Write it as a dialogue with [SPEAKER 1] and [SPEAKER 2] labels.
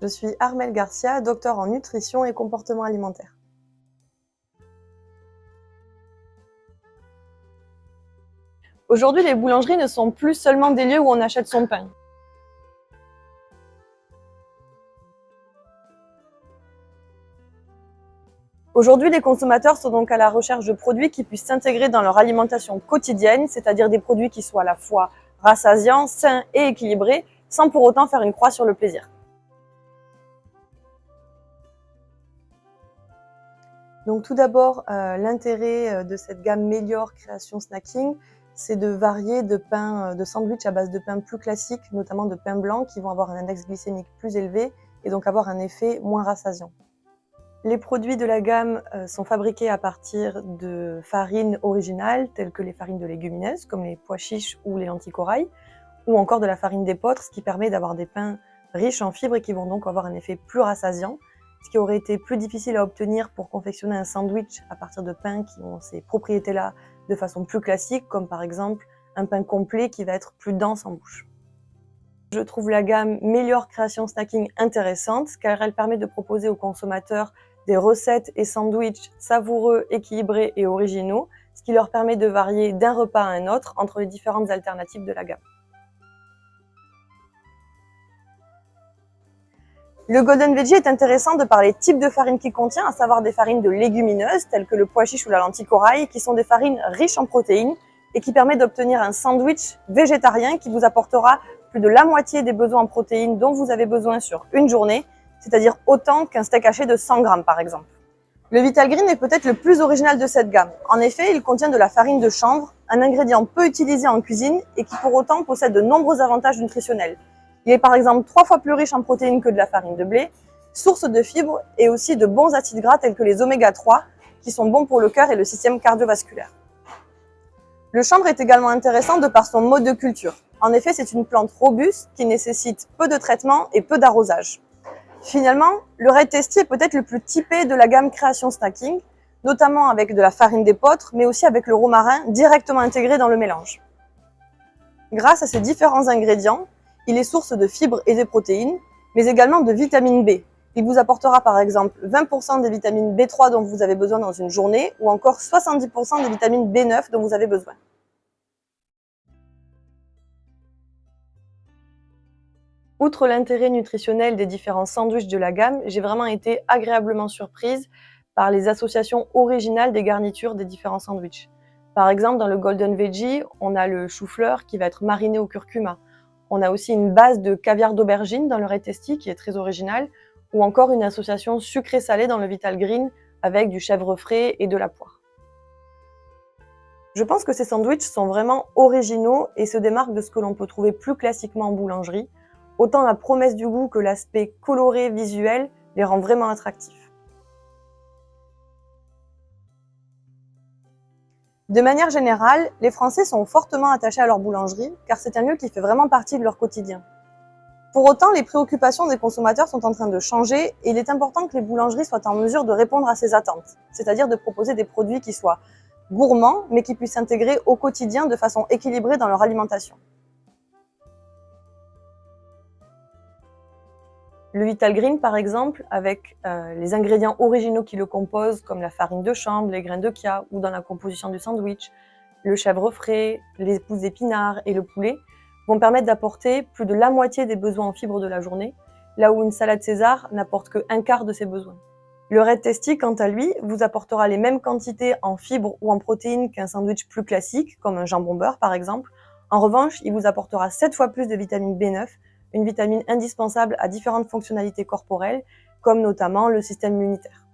[SPEAKER 1] Je suis Armelle Garcia, docteur en nutrition et comportement alimentaire. Aujourd'hui, les boulangeries ne sont plus seulement des lieux où on achète son pain. Aujourd'hui, les consommateurs sont donc à la recherche de produits qui puissent s'intégrer dans leur alimentation quotidienne, c'est-à-dire des produits qui soient à la fois rassasiants, sains et équilibrés, sans pour autant faire une croix sur le plaisir. Donc tout d'abord, l'intérêt de cette gamme Mélior Création Snacking, c'est de varier de pains, de sandwich à base de pain plus classiques, notamment de pain blanc, qui vont avoir un index glycémique plus élevé et donc avoir un effet moins rassasiant. Les produits de la gamme sont fabriqués à partir de farines originales, telles que les farines de légumineuses, comme les pois chiches ou les lentilles corail, ou encore de la farine d'épeautre, ce qui permet d'avoir des pains riches en fibres et qui vont donc avoir un effet plus rassasiant, ce qui aurait été plus difficile à obtenir pour confectionner un sandwich à partir de pains qui ont ces propriétés-là de façon plus classique, comme par exemple un pain complet qui va être plus dense en bouche. Je trouve la gamme Mélior Création Snacking intéressante car elle permet de proposer aux consommateurs des recettes et sandwichs savoureux, équilibrés et originaux, ce qui leur permet de varier d'un repas à un autre entre les différentes alternatives de la gamme. Le Golden Veggie est intéressant de par les types de farines qu'il contient, à savoir des farines de légumineuses telles que le pois chiche ou la lentille corail, qui sont des farines riches en protéines et qui permettent d'obtenir un sandwich végétarien qui vous apportera plus de la moitié des besoins en protéines dont vous avez besoin sur une journée, c'est-à-dire autant qu'un steak haché de 100 grammes par exemple. Le Vital Green est peut-être le plus original de cette gamme. En effet, il contient de la farine de chanvre, un ingrédient peu utilisé en cuisine et qui pour autant possède de nombreux avantages nutritionnels. Il est par exemple 3 fois plus riche en protéines que de la farine de blé, source de fibres et aussi de bons acides gras tels que les oméga 3 qui sont bons pour le cœur et le système cardiovasculaire. Le chanvre est également intéressant de par son mode de culture. En effet, c'est une plante robuste qui nécessite peu de traitement et peu d'arrosage. Finalement, le Red Tasty est peut-être le plus typé de la gamme Création Snacking, notamment avec de la farine d'épeautre, mais aussi avec le romarin directement intégré dans le mélange. Grâce à ces différents ingrédients, il est source de fibres et de protéines, mais également de vitamine B. Il vous apportera par exemple 20% des vitamines B3 dont vous avez besoin dans une journée, ou encore 70% des vitamines B9 dont vous avez besoin. Outre l'intérêt nutritionnel des différents sandwichs de la gamme, j'ai vraiment été agréablement surprise par les associations originales des garnitures des différents sandwichs. Par exemple, dans le Golden Veggie, on a le chou-fleur qui va être mariné au curcuma. On a aussi une base de caviar d'aubergine dans le Red Tasty qui est très original, ou encore une association sucré-salé dans le Vital Green avec du chèvre frais et de la poire. Je pense que ces sandwichs sont vraiment originaux et se démarquent de ce que l'on peut trouver plus classiquement en boulangerie. Autant la promesse du goût que l'aspect coloré visuel les rend vraiment attractifs. De manière générale, les Français sont fortement attachés à leur boulangerie car c'est un lieu qui fait vraiment partie de leur quotidien. Pour autant, les préoccupations des consommateurs sont en train de changer et il est important que les boulangeries soient en mesure de répondre à ces attentes, c'est-à-dire de proposer des produits qui soient gourmands mais qui puissent s'intégrer au quotidien de façon équilibrée dans leur alimentation. Le Vital Green, par exemple, avec les ingrédients originaux qui le composent, comme la farine de chanvre, les graines de chia ou dans la composition du sandwich, le chèvre frais, les pousses d'épinards et le poulet, vont permettre d'apporter plus de la moitié des besoins en fibres de la journée, là où une salade César n'apporte que un quart de ses besoins. Le Red Tasty, quant à lui, vous apportera les mêmes quantités en fibres ou en protéines qu'un sandwich plus classique, comme un jambon beurre par exemple. En revanche, il vous apportera 7 fois plus de vitamine B9, une vitamine indispensable à différentes fonctionnalités corporelles, comme notamment le système immunitaire.